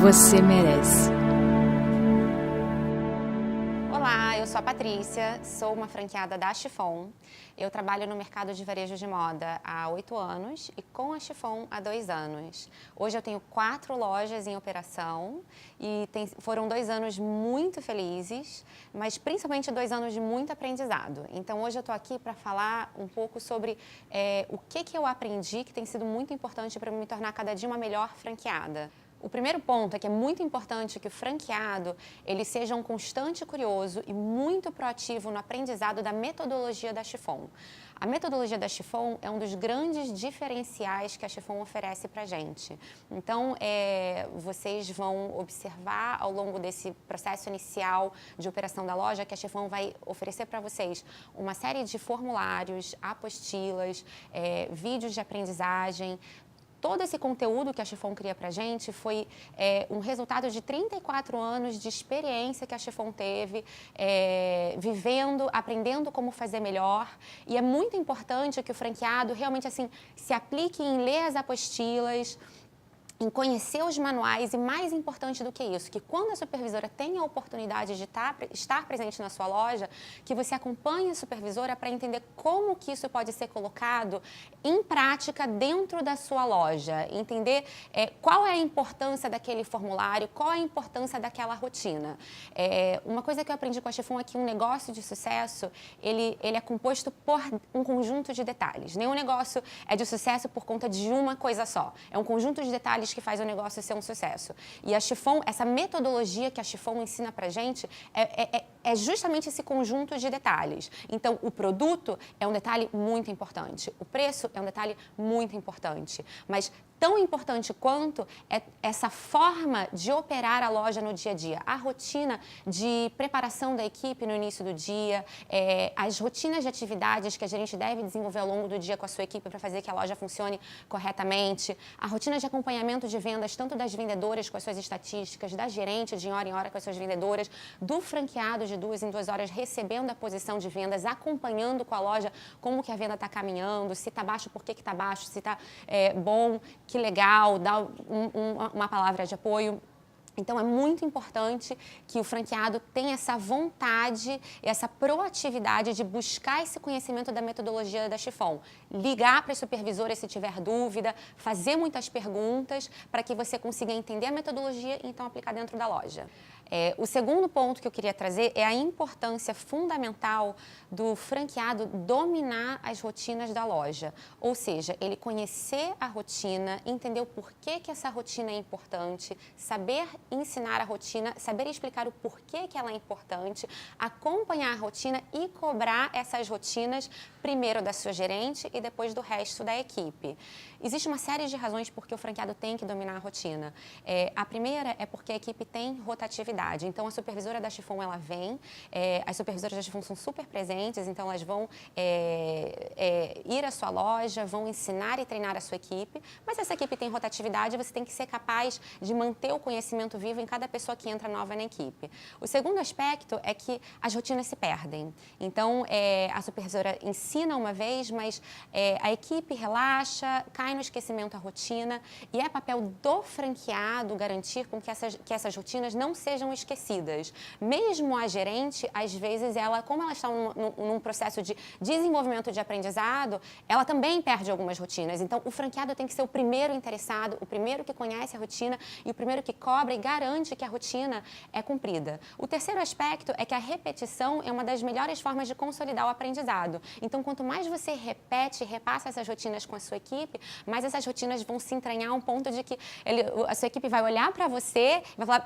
você merece. Olá, eu sou a Patrícia, sou uma franqueada da Chiffon. Eu trabalho no mercado de varejo de moda há 8 anos e com a Chiffon há 2 anos. Hoje eu tenho 4 lojas em operação e foram 2 anos muito felizes, mas principalmente 2 anos de muito aprendizado. Então hoje eu estou aqui para falar um pouco sobre o que eu aprendi que tem sido muito importante para me tornar cada dia uma melhor franqueada. O primeiro ponto é que é muito importante que o franqueado ele seja um constante curioso e muito proativo no aprendizado da metodologia da Chiffon. A metodologia da Chiffon é um dos grandes diferenciais que a Chiffon oferece para a gente. Então, vocês vão observar ao longo desse processo inicial de operação da loja que a Chiffon vai oferecer para vocês uma série de formulários, apostilas, vídeos de aprendizagem. Todo esse conteúdo que a Chiffon cria para a gente foi um resultado de 34 anos de experiência que a Chiffon teve, vivendo, aprendendo como fazer melhor. E é muito importante que o franqueado realmente assim, se aplique em ler as apostilas, em conhecer os manuais e, mais importante do que isso, que quando a supervisora tem a oportunidade de estar presente na sua loja, que você acompanhe a supervisora para entender como que isso pode ser colocado em prática dentro da sua loja, entender qual é a importância daquele formulário, qual é a importância daquela rotina. Uma coisa que eu aprendi com a Chiffon é que um negócio de sucesso, ele é composto por um conjunto de detalhes. Nenhum negócio é de sucesso por conta de uma coisa só. É um conjunto de detalhes que faz o negócio ser um sucesso. E a Chiffon, essa metodologia que a Chiffon ensina pra gente é justamente esse conjunto de detalhes. Então, o produto é um detalhe muito importante. O preço é um detalhe muito importante. Mas tão importante quanto é essa forma de operar a loja no dia a dia. A rotina de preparação da equipe no início do dia, as rotinas de atividades que a gente deve desenvolver ao longo do dia com a sua equipe para fazer que a loja funcione corretamente, a rotina de acompanhamento de vendas, tanto das vendedoras com as suas estatísticas, da gerente de hora em hora com as suas vendedoras, do franqueado de 2 em 2 horas recebendo a posição de vendas, acompanhando com a loja como que a venda está caminhando, se está baixo, por que está baixo, se está bom, que legal, dá uma palavra de apoio. Então, é muito importante que o franqueado tenha essa vontade, essa proatividade de buscar esse conhecimento da metodologia da Chiffon. Ligar para a supervisora se tiver dúvida, fazer muitas perguntas para que você consiga entender a metodologia e então aplicar dentro da loja. O segundo ponto que eu queria trazer é a importância fundamental do franqueado dominar as rotinas da loja. Ou seja, ele conhecer a rotina, entender o porquê que essa rotina é importante, saber ensinar a rotina, saber explicar o porquê que ela é importante, acompanhar a rotina e cobrar essas rotinas primeiro da sua gerente e depois do resto da equipe. Existe uma série de razões por que o franqueado tem que dominar a rotina. A primeira é porque a equipe tem rotatividade. Então, a supervisora da Chiffon, ela vem, as supervisoras da Chiffon são super presentes, então elas vão ir à sua loja, vão ensinar e treinar a sua equipe, mas se essa equipe tem rotatividade, você tem que ser capaz de manter o conhecimento vivo em cada pessoa que entra nova na equipe. O segundo aspecto é que as rotinas se perdem. Então, a supervisora ensina uma vez, mas a equipe relaxa, cai no esquecimento a rotina e é papel do franqueado garantir com que essas rotinas não sejam esquecidas. Mesmo a gerente, às vezes, como ela está num processo de desenvolvimento de aprendizado, ela também perde algumas rotinas. Então, o franqueado tem que ser o primeiro interessado, o primeiro que conhece a rotina e o primeiro que cobra e garante que a rotina é cumprida. O terceiro aspecto é que a repetição é uma das melhores formas de consolidar o aprendizado. Então, quanto mais você repete e repassa essas rotinas com a sua equipe, mais essas rotinas vão se entranhar a um ponto de que a sua equipe vai olhar para você e vai falar: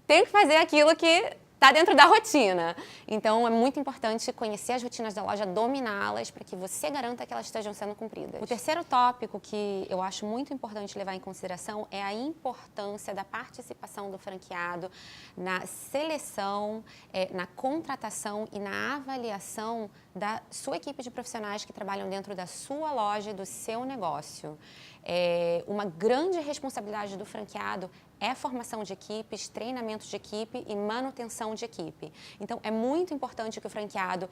tem que fazer aquilo que está dentro da rotina. Então, é muito importante conhecer as rotinas da loja, dominá-las, para que você garanta que elas estejam sendo cumpridas. O terceiro tópico que eu acho muito importante levar em consideração é a importância da participação do franqueado na seleção, na contratação e na avaliação da sua equipe de profissionais que trabalham dentro da sua loja e do seu negócio. Uma grande responsabilidade do franqueado é a formação de equipes, treinamento de equipe e manutenção de equipe. Então, é muito importante que o franqueado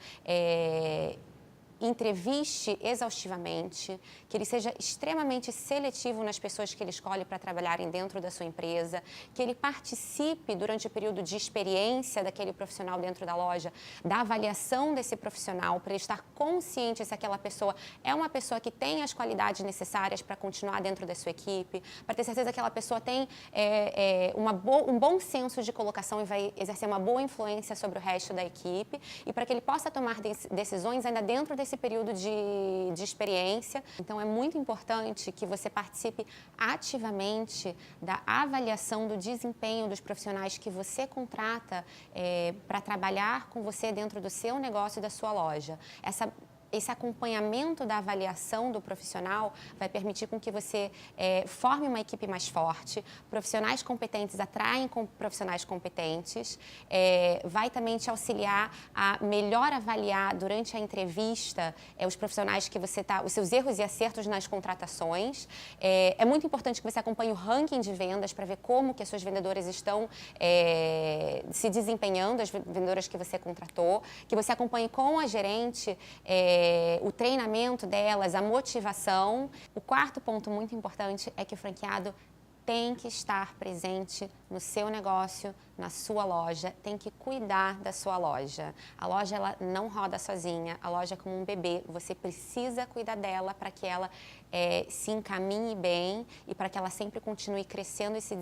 entreviste exaustivamente, que ele seja extremamente seletivo nas pessoas que ele escolhe para trabalharem dentro da sua empresa, que ele participe durante o período de experiência daquele profissional dentro da loja, da avaliação desse profissional, para ele estar consciente se aquela pessoa é uma pessoa que tem as qualidades necessárias para continuar dentro da sua equipe, para ter certeza que aquela pessoa tem um bom senso de colocação e vai exercer uma boa influência sobre o resto da equipe, e para que ele possa tomar decisões ainda dentro desse período de experiência. Então, é muito importante que você participe ativamente da avaliação do desempenho dos profissionais que você contrata para trabalhar com você dentro do seu negócio e da sua loja. Esse acompanhamento da avaliação do profissional vai permitir com que você forme uma equipe mais forte, profissionais competentes atraem profissionais competentes, vai também te auxiliar a melhor avaliar durante a entrevista os profissionais que você está, os seus erros e acertos nas contratações. É muito importante que você acompanhe o ranking de vendas para ver como que as suas vendedoras estão se desempenhando, as vendedoras que você contratou, que você acompanhe com a gerente o treinamento delas, a motivação. O quarto ponto muito importante é que o franqueado tem que estar presente no seu negócio, na sua loja, tem que cuidar da sua loja. A loja ela não roda sozinha, a loja é como um bebê, você precisa cuidar dela para que ela se encaminhe bem e para que ela sempre continue crescendo e se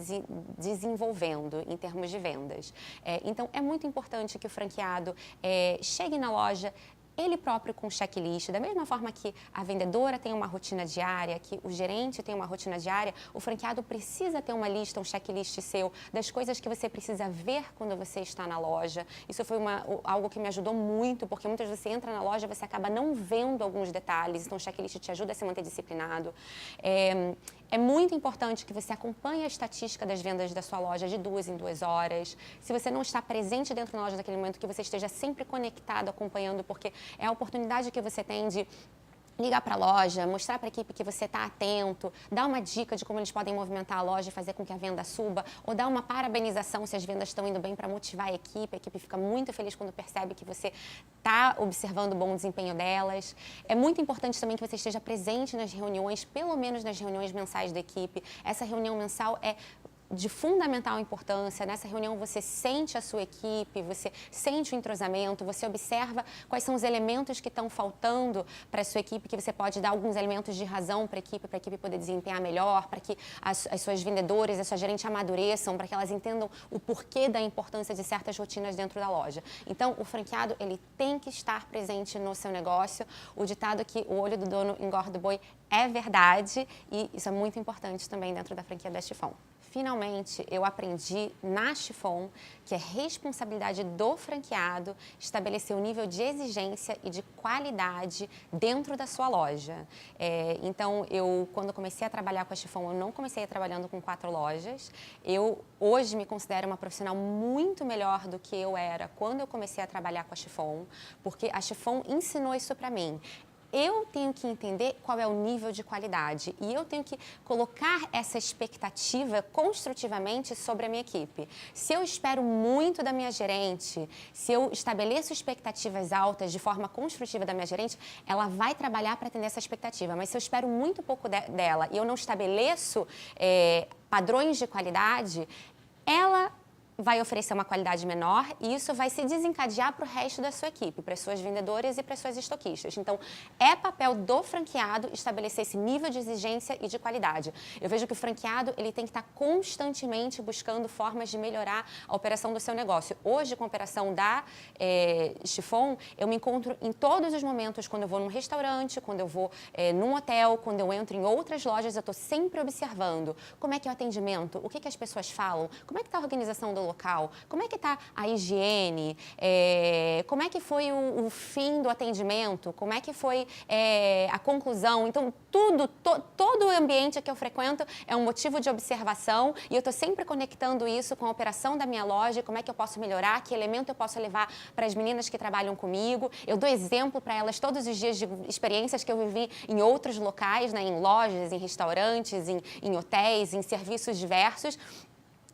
desenvolvendo em termos de vendas. Então, é muito importante que o franqueado chegue na loja ele próprio com checklist, da mesma forma que a vendedora tem uma rotina diária, que o gerente tem uma rotina diária, o franqueado precisa ter uma lista, um checklist seu, das coisas que você precisa ver quando você está na loja. Isso foi algo que me ajudou muito, porque muitas vezes você entra na loja e você acaba não vendo alguns detalhes, então o checklist te ajuda a se manter disciplinado. É muito importante que você acompanhe a estatística das vendas da sua loja de 2 em 2 horas. Se você não está presente dentro da loja naquele momento, que você esteja sempre conectado, acompanhando, porque é a oportunidade que você tem de ligar para a loja, mostrar para a equipe que você está atento, dar uma dica de como eles podem movimentar a loja e fazer com que a venda suba, ou dar uma parabenização se as vendas estão indo bem para motivar a equipe fica muito feliz quando percebe que você está observando o bom desempenho delas. É muito importante também que você esteja presente nas reuniões, pelo menos nas reuniões mensais da equipe. Essa reunião mensal é de fundamental importância. Nessa reunião você sente a sua equipe, você sente o entrosamento, você observa quais são os elementos que estão faltando para a sua equipe, que você pode dar alguns elementos de razão para a equipe poder desempenhar melhor, para que as suas vendedoras, a sua gerente amadureçam, para que elas entendam o porquê da importância de certas rotinas dentro da loja. Então, o franqueado, ele tem que estar presente no seu negócio. O ditado que o olho do dono engorda o boi é verdade e isso é muito importante também dentro da franquia da Chiffon. Finalmente, eu aprendi na Chiffon que é responsabilidade do franqueado estabelecer o nível de exigência e de qualidade dentro da sua loja. Então, quando comecei a trabalhar com a Chiffon, eu não comecei trabalhando com 4 lojas. Eu, hoje, me considero uma profissional muito melhor do que eu era quando eu comecei a trabalhar com a Chiffon, porque a Chiffon ensinou isso para mim. Eu tenho que entender qual é o nível de qualidade e eu tenho que colocar essa expectativa construtivamente sobre a minha equipe. Se eu espero muito da minha gerente, se eu estabeleço expectativas altas de forma construtiva da minha gerente, ela vai trabalhar para atender essa expectativa. Mas se eu espero muito pouco dela e eu não estabeleço padrões de qualidade, ela vai oferecer uma qualidade menor e isso vai se desencadear para o resto da sua equipe, para as suas vendedoras e para as suas estoquistas. Então, é papel do franqueado estabelecer esse nível de exigência e de qualidade. Eu vejo que o franqueado ele tem que estar constantemente buscando formas de melhorar a operação do seu negócio. Hoje, com a operação da Chiffon, eu me encontro em todos os momentos, quando eu vou num restaurante, quando eu vou num hotel, quando eu entro em outras lojas, eu estou sempre observando como é que é o atendimento, o que as pessoas falam, como é que está a organização do local, como é que está a higiene, como é que foi o fim do atendimento, como é que foi a conclusão. Então, todo o ambiente que eu frequento é um motivo de observação e eu estou sempre conectando isso com a operação da minha loja, como é que eu posso melhorar, que elemento eu posso levar para as meninas que trabalham comigo. Eu dou exemplo para elas todos os dias de experiências que eu vivi em outros locais, né, em lojas, em restaurantes, em hotéis, em serviços diversos.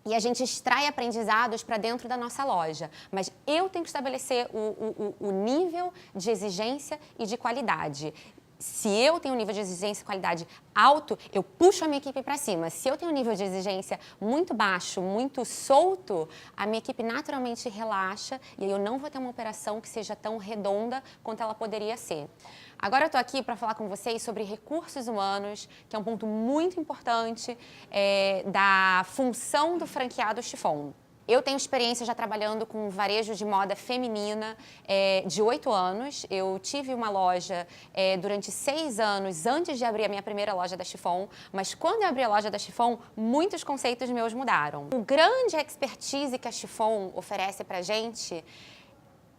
e a gente extrai aprendizados para dentro da nossa loja. Mas eu tenho que estabelecer o nível de exigência e de qualidade. Se eu tenho um nível de exigência e qualidade alto, eu puxo a minha equipe para cima. Se eu tenho um nível de exigência muito baixo, muito solto, a minha equipe naturalmente relaxa e aí eu não vou ter uma operação que seja tão redonda quanto ela poderia ser. Agora eu estou aqui para falar com vocês sobre recursos humanos, que é um ponto muito importante da função do franqueado chiffon. Eu tenho experiência já trabalhando com varejo de moda feminina de 8 anos. Eu tive uma loja durante 6 anos antes de abrir a minha primeira loja da Chiffon, mas quando eu abri a loja da Chiffon, muitos conceitos meus mudaram. O grande expertise que a Chiffon oferece pra gente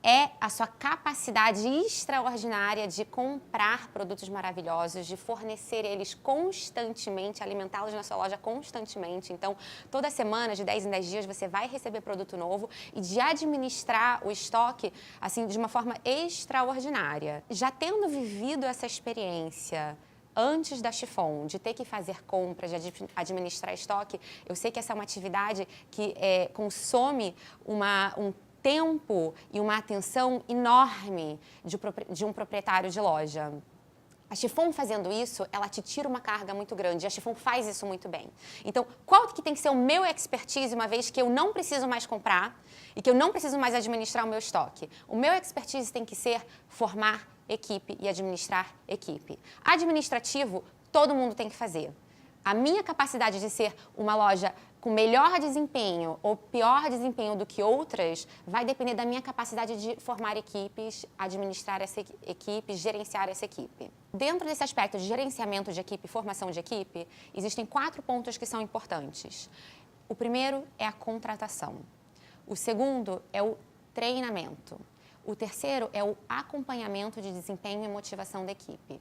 é a sua capacidade extraordinária de comprar produtos maravilhosos, de fornecer eles constantemente, alimentá-los na sua loja constantemente. Então, toda semana, de 10 em 10 dias, você vai receber produto novo e de administrar o estoque, assim, de uma forma extraordinária. Já tendo vivido essa experiência antes da Chiffon, de ter que fazer compras, de administrar estoque, eu sei que essa é uma atividade que consome um tempo e uma atenção enorme de um proprietário de loja. A Chiffon fazendo isso, ela te tira uma carga muito grande. A Chiffon faz isso muito bem. Então, qual que tem que ser o meu expertise, uma vez que eu não preciso mais comprar e que eu não preciso mais administrar o meu estoque? O meu expertise tem que ser formar equipe e administrar equipe. Administrativo, todo mundo tem que fazer. A minha capacidade de ser uma loja com melhor desempenho ou pior desempenho do que outras vai depender da minha capacidade de formar equipes, administrar essa equipe, gerenciar essa equipe. Dentro desse aspecto de gerenciamento de equipe e formação de equipe, existem 4 pontos que são importantes. O primeiro é a contratação. O segundo é o treinamento. O terceiro é o acompanhamento de desempenho e motivação da equipe.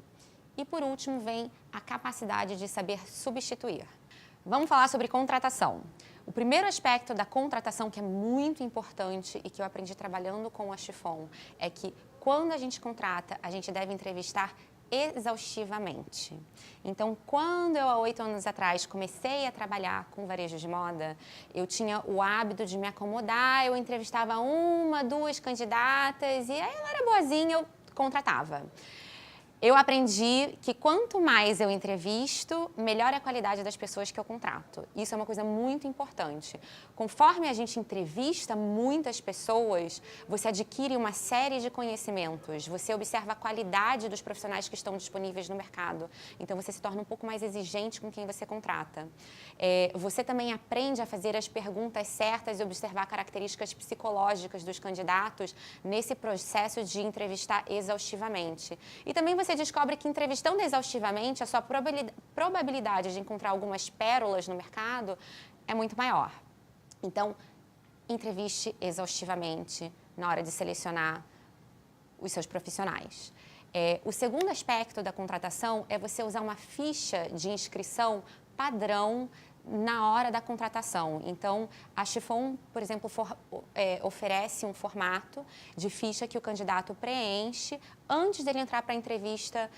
E, por último, vem a capacidade de saber substituir. Vamos falar sobre contratação. O primeiro aspecto da contratação, que é muito importante e que eu aprendi trabalhando com a Chiffon, é que quando a gente contrata, a gente deve entrevistar exaustivamente. Então, quando eu, há 8 anos atrás, comecei a trabalhar com varejo de moda, eu tinha o hábito de me acomodar, eu entrevistava 1, 2 candidatas e aí ela era boazinha, eu contratava. Eu aprendi que quanto mais eu entrevisto, melhor é a qualidade das pessoas que eu contrato. Isso é uma coisa muito importante. Conforme a gente entrevista muitas pessoas, você adquire uma série de conhecimentos, você observa a qualidade dos profissionais que estão disponíveis no mercado. Então, você se torna um pouco mais exigente com quem você contrata. Você também aprende a fazer as perguntas certas e observar características psicológicas dos candidatos nesse processo de entrevistar exaustivamente. E também você descobre que entrevistando exaustivamente, a sua probabilidade de encontrar algumas pérolas no mercado é muito maior. Então, entreviste exaustivamente na hora de selecionar os seus profissionais. O segundo aspecto da contratação é você usar uma ficha de inscrição padrão na hora da contratação. Então, a Chiffon, por exemplo, oferece um formato de ficha que o candidato preenche antes dele entrar para a entrevista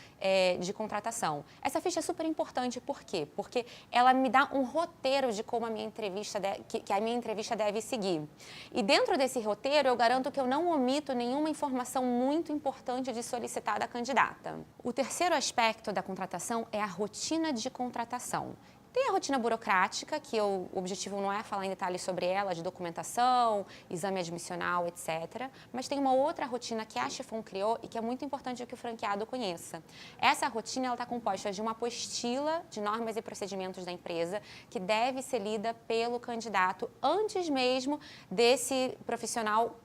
de contratação. Essa ficha é super importante, por quê? Porque ela me dá um roteiro de como a minha entrevista que a minha entrevista deve seguir. E dentro desse roteiro, eu garanto que eu não omito nenhuma informação muito importante de solicitada à candidata. O terceiro aspecto da contratação é a rotina de contratação. Tem a rotina burocrática, que o objetivo não é falar em detalhes sobre ela, de documentação, exame admissional, etc. Mas tem uma outra rotina que a Chiffon criou e que é muito importante que o franqueado conheça. Essa rotina está composta de uma apostila de normas e procedimentos da empresa que deve ser lida pelo candidato antes mesmo desse profissional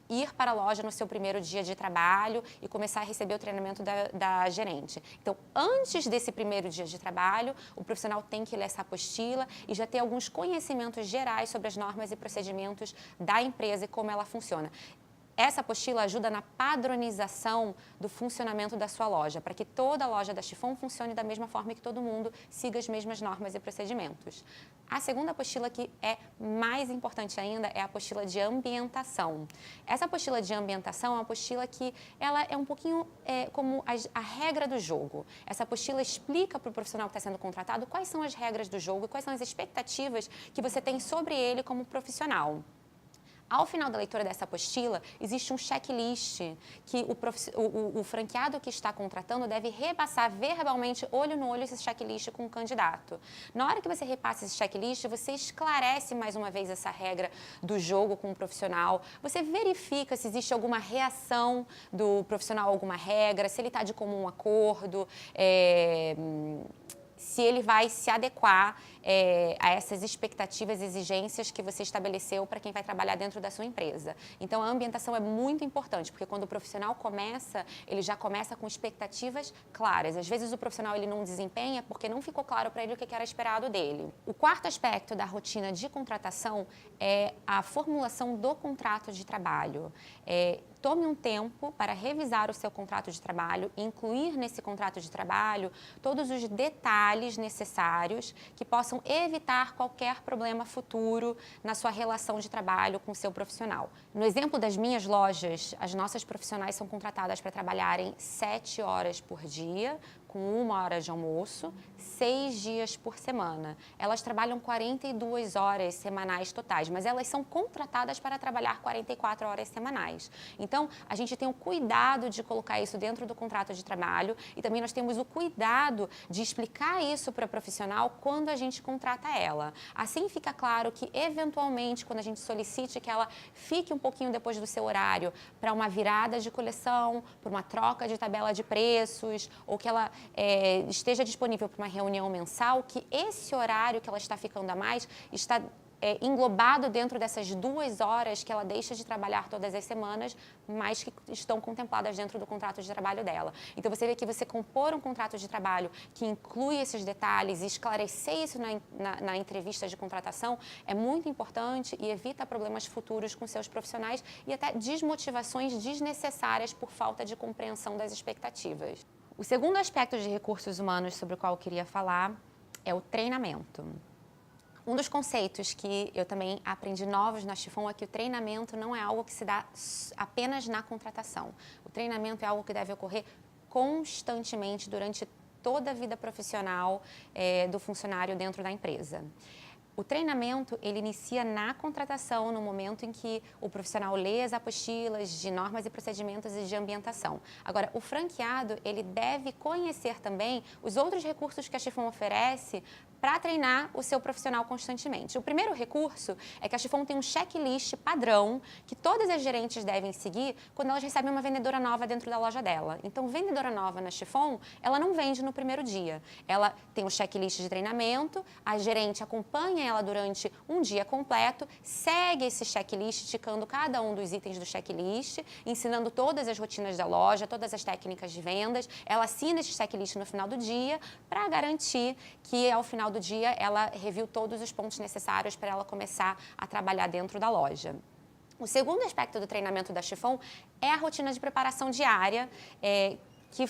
ir para a loja no seu primeiro dia de trabalho e começar a receber o treinamento da gerente. Então, antes desse primeiro dia de trabalho, o profissional tem que ler essa apostila e já ter alguns conhecimentos gerais sobre as normas e procedimentos da empresa e como ela funciona. Essa apostila ajuda na padronização do funcionamento da sua loja, para que toda a loja da Chiffon funcione da mesma forma e que todo mundo siga as mesmas normas e procedimentos. A segunda apostila, que é mais importante ainda, é a apostila de ambientação. Essa apostila de ambientação é uma apostila que ela é um pouquinho como a regra do jogo. Essa apostila explica para o profissional que está sendo contratado quais são as regras do jogo e quais são as expectativas que você tem sobre ele como profissional. Ao final da leitura dessa apostila, existe um checklist que o franqueado que está contratando deve repassar verbalmente, olho no olho, esse checklist com o candidato. Na hora que você repassa esse checklist, você esclarece mais uma vez essa regra do jogo com o profissional, você verifica se existe alguma reação do profissional a alguma regra, se ele está de comum acordo, se ele vai se adequar a essas expectativas e exigências que você estabeleceu para quem vai trabalhar dentro da sua empresa. Então, a ambientação é muito importante, porque quando o profissional começa, ele já começa com expectativas claras. Às vezes, o profissional ele não desempenha porque não ficou claro para ele o que era esperado dele. O quarto aspecto da rotina de contratação é a formulação do contrato de trabalho. Tome um tempo para revisar o seu contrato de trabalho e incluir nesse contrato de trabalho todos os detalhes necessários que possam evitar qualquer problema futuro na sua relação de trabalho com o seu profissional. No exemplo das minhas lojas, as nossas profissionais são contratadas para trabalharem 7 horas por dia, com 1 hora de almoço, 6 dias por semana. Elas trabalham 42 horas semanais totais, mas elas são contratadas para trabalhar 44 horas semanais. Então, a gente tem o cuidado de colocar isso dentro do contrato de trabalho e também nós temos o cuidado de explicar isso para a profissional quando a gente contrata ela. Assim fica claro que, eventualmente, quando a gente solicite que ela fique um pouquinho depois do seu horário para uma virada de coleção, para uma troca de tabela de preços, ou que ela esteja disponível para uma reunião mensal, que esse horário que ela está ficando a mais está englobado dentro dessas 2 horas que ela deixa de trabalhar todas as semanas, mas que estão contempladas dentro do contrato de trabalho dela. Então, você vê que você compor um contrato de trabalho que inclui esses detalhes e esclarecer isso na entrevista de contratação é muito importante e evita problemas futuros com seus profissionais e até desmotivações desnecessárias por falta de compreensão das expectativas. O segundo aspecto de recursos humanos sobre o qual eu queria falar é o treinamento. Um dos conceitos que eu também aprendi novos na Chiffon é que o treinamento não é algo que se dá apenas na contratação. O treinamento é algo que deve ocorrer constantemente durante toda a vida profissional do funcionário dentro da empresa. O treinamento, ele inicia na contratação, no momento em que o profissional lê as apostilas de normas e procedimentos e de ambientação. Agora, o franqueado, ele deve conhecer também os outros recursos que a Chiffon oferece para treinar o seu profissional constantemente. O primeiro recurso é que a Chiffon tem um checklist padrão que todas as gerentes devem seguir quando elas recebem uma vendedora nova dentro da loja dela. Então, vendedora nova na Chiffon, ela não vende no primeiro dia. Ela tem um checklist de treinamento, a gerente acompanha ela durante um dia completo, segue esse checklist, ticando cada um dos itens do checklist, ensinando todas as rotinas da loja, todas as técnicas de vendas. Ela assina esse checklist no final do dia para garantir que, ao final do dia, ela reviu todos os pontos necessários para ela começar a trabalhar dentro da loja. O segundo aspecto do treinamento da Chiffon é a rotina de preparação diária, que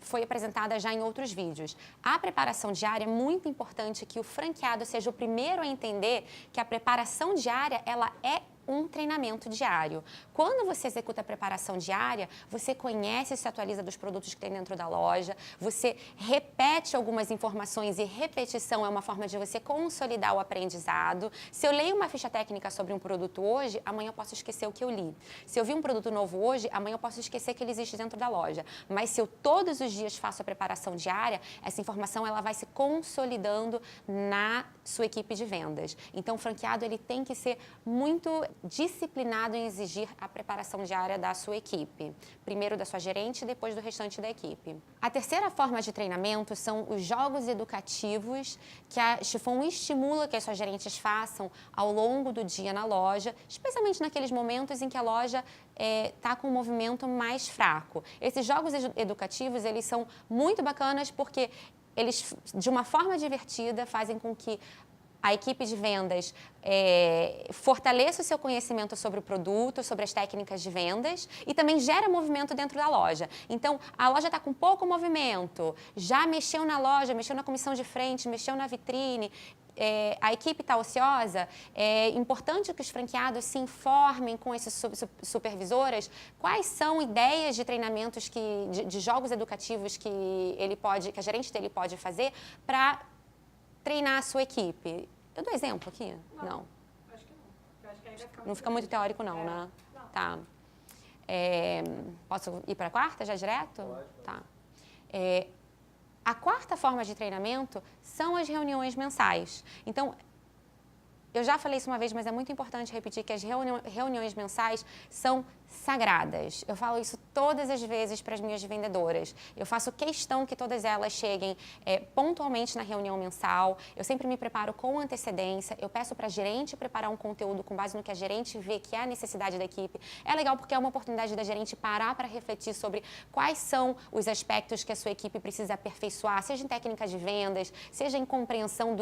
foi apresentada já em outros vídeos. A preparação diária é muito importante que o franqueado seja o primeiro a entender que a preparação diária, ela é um treinamento diário. Quando você executa a preparação diária, você conhece e se atualiza dos produtos que tem dentro da loja, você repete algumas informações e repetição é uma forma de você consolidar o aprendizado. Se eu leio uma ficha técnica sobre um produto hoje, amanhã eu posso esquecer o que eu li. Se eu vi um produto novo hoje, amanhã eu posso esquecer que ele existe dentro da loja. Mas se eu todos os dias faço a preparação diária, essa informação ela vai se consolidando na sua equipe de vendas. Então, o franqueado ele tem que ser muito disciplinado em exigir a preparação diária da sua equipe. Primeiro da sua gerente e depois do restante da equipe. A terceira forma de treinamento são os jogos educativos que a Chiffon estimula que as suas gerentes façam ao longo do dia na loja, especialmente naqueles momentos em que a loja está com um movimento mais fraco. Esses jogos educativos, eles são muito bacanas porque eles, de uma forma divertida, fazem com que a equipe de vendas fortaleça o seu conhecimento sobre o produto, sobre as técnicas de vendas e também gera movimento dentro da loja. Então, a loja está com pouco movimento, já mexeu na loja, mexeu na comissão de frente, mexeu na vitrine, a equipe está ociosa, é importante que os franqueados se informem com essas supervisoras quais são ideias de treinamentos, de jogos educativos que a gerente dele pode fazer para treinar a sua equipe. Eu dou exemplo aqui? Não. Acho que não. Eu acho que aí vai ficar Não fica muito teórico, não, né? Não. Tá. Posso ir para a quarta já direto? Pode. Tá. A quarta forma de treinamento são as reuniões mensais. Então, eu já falei isso uma vez, mas é muito importante repetir que as reuniões mensais são sagradas. Eu falo isso todas as vezes para as minhas vendedoras. Eu faço questão que todas elas cheguem pontualmente na reunião mensal. Eu sempre me preparo com antecedência. Eu peço para a gerente preparar um conteúdo com base no que a gerente vê que é a necessidade da equipe. É legal porque é uma oportunidade da gerente parar para refletir sobre quais são os aspectos que a sua equipe precisa aperfeiçoar, seja em técnicas de vendas, seja em compreensão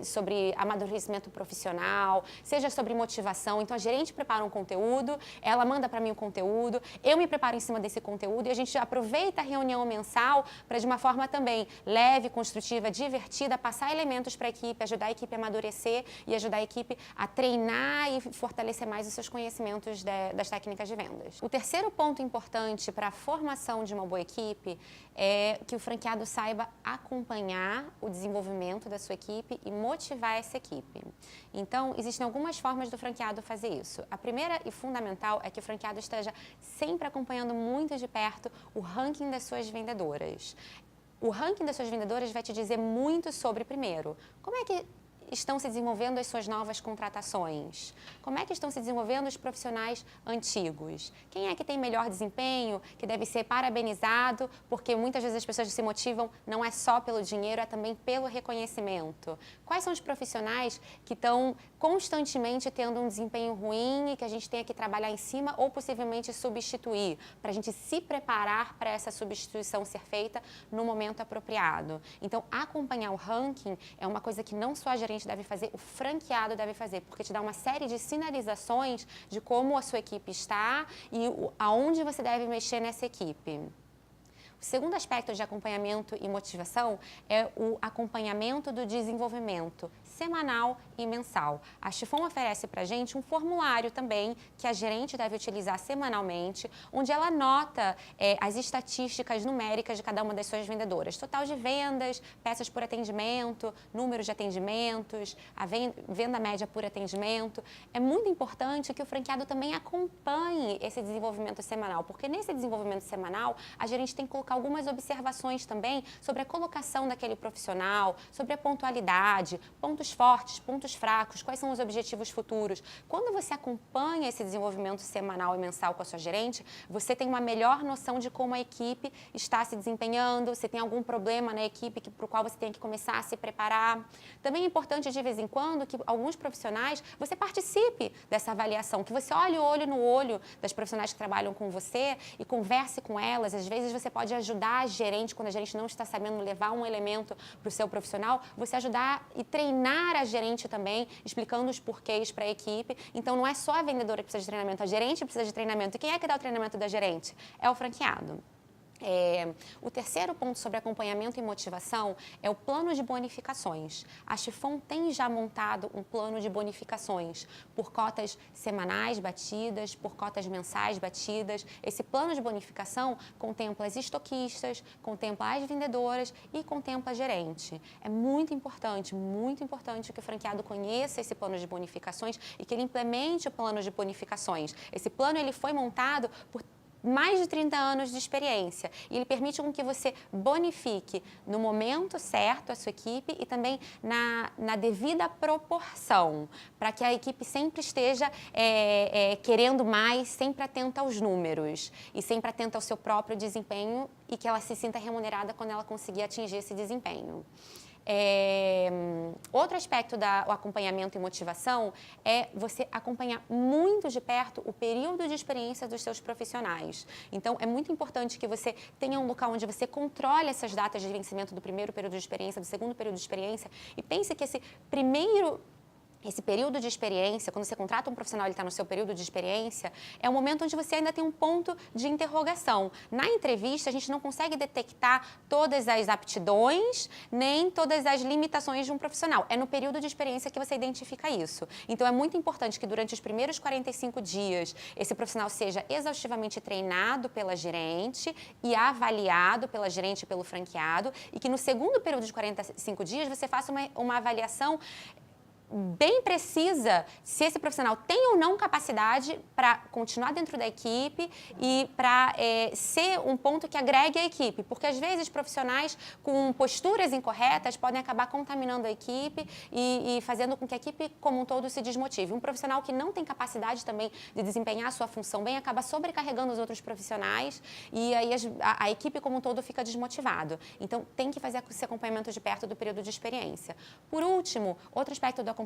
sobre amadurecimento profissional, seja sobre motivação. Então, a gerente prepara um conteúdo, ela manda para mim o conteúdo, eu me preparo em cima desse conteúdo e a gente aproveita a reunião mensal para, de uma forma também leve, construtiva, divertida, passar elementos para a equipe, ajudar a equipe a amadurecer e ajudar a equipe a treinar e fortalecer mais os seus conhecimentos das técnicas de vendas. O terceiro ponto importante para a formação de uma boa equipe é que o franqueado saiba acompanhar o desenvolvimento da sua equipe e motivar essa equipe. Então, existem algumas formas do franqueado fazer isso. A primeira e fundamental é que o franqueado esteja sempre acompanhando muito de perto o ranking das suas vendedoras. O ranking das suas vendedoras vai te dizer muito sobre, primeiro, como é que estão se desenvolvendo as suas novas contratações? Como é que estão se desenvolvendo os profissionais antigos? Quem é que tem melhor desempenho, que deve ser parabenizado, porque muitas vezes as pessoas se motivam não é só pelo dinheiro, é também pelo reconhecimento. Quais são os profissionais que estão constantemente tendo um desempenho ruim e que a gente tenha que trabalhar em cima ou possivelmente substituir, para a gente se preparar para essa substituição ser feita no momento apropriado. Então, acompanhar o ranking é uma coisa que não só a gerente deve fazer, o franqueado deve fazer, porque te dá uma série de sinalizações de como a sua equipe está e aonde você deve mexer nessa equipe. O segundo aspecto de acompanhamento e motivação é o acompanhamento do desenvolvimento semanal e mensal. A Chiffon oferece para a gente um formulário também que a gerente deve utilizar semanalmente, onde ela anota as estatísticas numéricas de cada uma das suas vendedoras. Total de vendas, peças por atendimento, números de atendimentos, a venda média por atendimento. É muito importante que o franqueado também acompanhe esse desenvolvimento semanal, porque nesse desenvolvimento semanal a gerente tem que colocar algumas observações também sobre a colocação daquele profissional, sobre a pontualidade, pontos fortes, pontos fracos, quais são os objetivos futuros. Quando você acompanha esse desenvolvimento semanal e mensal com a sua gerente, você tem uma melhor noção de como a equipe está se desempenhando, se tem algum problema na equipe para o qual você tem que começar a se preparar. Também é importante, de vez em quando, que alguns profissionais, você participe dessa avaliação, que você olhe o olho no olho das profissionais que trabalham com você e converse com elas. Às vezes você pode ajudar a gerente, quando a gerente não está sabendo levar um elemento para o seu profissional, você ajudar e treinar a gerente também, explicando os porquês para a equipe. Então, não é só a vendedora que precisa de treinamento, a gerente precisa de treinamento. E quem é que dá o treinamento da gerente? É o franqueado. O terceiro ponto sobre acompanhamento e motivação é o plano de bonificações. A Chiffon tem já montado um plano de bonificações por cotas semanais batidas, por cotas mensais batidas. Esse plano de bonificação contempla as estoquistas, contempla as vendedoras e contempla a gerente. É muito importante que o franqueado conheça esse plano de bonificações e que ele implemente o plano de bonificações. Esse plano ele foi montado por mais de 30 anos de experiência e ele permite com que você bonifique no momento certo a sua equipe e também na devida proporção, para que a equipe sempre esteja querendo mais, sempre atenta aos números e sempre atenta ao seu próprio desempenho e que ela se sinta remunerada quando ela conseguir atingir esse desempenho. Outro aspecto do acompanhamento e motivação é você acompanhar muito de perto o período de experiência dos seus profissionais. Então, é muito importante que você tenha um local onde você controle essas datas de vencimento do primeiro período de experiência, do segundo período de experiência, e pense que esse período de experiência, quando você contrata um profissional, ele está no seu período de experiência, é um momento onde você ainda tem um ponto de interrogação. Na entrevista, a gente não consegue detectar todas as aptidões, nem todas as limitações de um profissional. É no período de experiência que você identifica isso. Então, é muito importante que durante os primeiros 45 dias, esse profissional seja exaustivamente treinado pela gerente e avaliado pela gerente e pelo franqueado, e que no segundo período de 45 dias, você faça uma avaliação bem precisa se esse profissional tem ou não capacidade para continuar dentro da equipe e para ser um ponto que agregue a equipe, porque às vezes profissionais com posturas incorretas podem acabar contaminando a equipe e fazendo com que a equipe como um todo se desmotive. Um profissional que não tem capacidade também de desempenhar a sua função bem acaba sobrecarregando os outros profissionais e aí a equipe como um todo fica desmotivado. Então tem que fazer esse acompanhamento de perto do período de experiência. Por último, outro aspecto do acompanhamento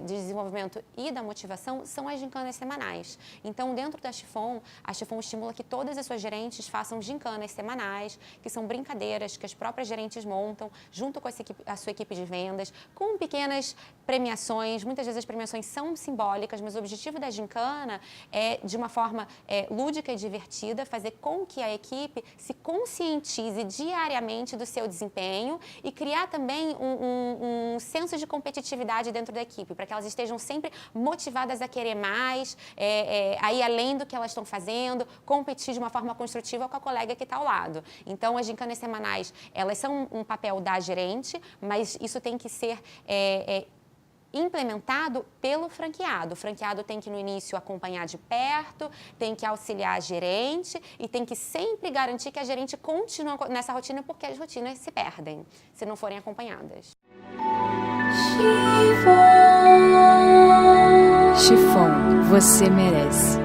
de desenvolvimento e da motivação são as gincanas semanais. Então, dentro da Chiffon, a Chiffon estimula que todas as suas gerentes façam gincanas semanais, que são brincadeiras que as próprias gerentes montam, junto com a sua equipe de vendas, com pequenas premiações. Muitas vezes as premiações são simbólicas, mas o objetivo da gincana é, de uma forma lúdica e divertida, fazer com que a equipe se conscientize diariamente do seu desempenho e criar também um senso de competitividade dentro da equipe, para que elas estejam sempre motivadas a querer mais, a ir além do que elas estão fazendo, competir de uma forma construtiva com a colega que está ao lado. Então, as gincanas semanais, elas são um papel da gerente, mas isso tem que ser implementado pelo franqueado. O franqueado tem que, no início, acompanhar de perto, tem que auxiliar a gerente e tem que sempre garantir que a gerente continue nessa rotina, porque as rotinas se perdem se não forem acompanhadas. Chiffon, você merece.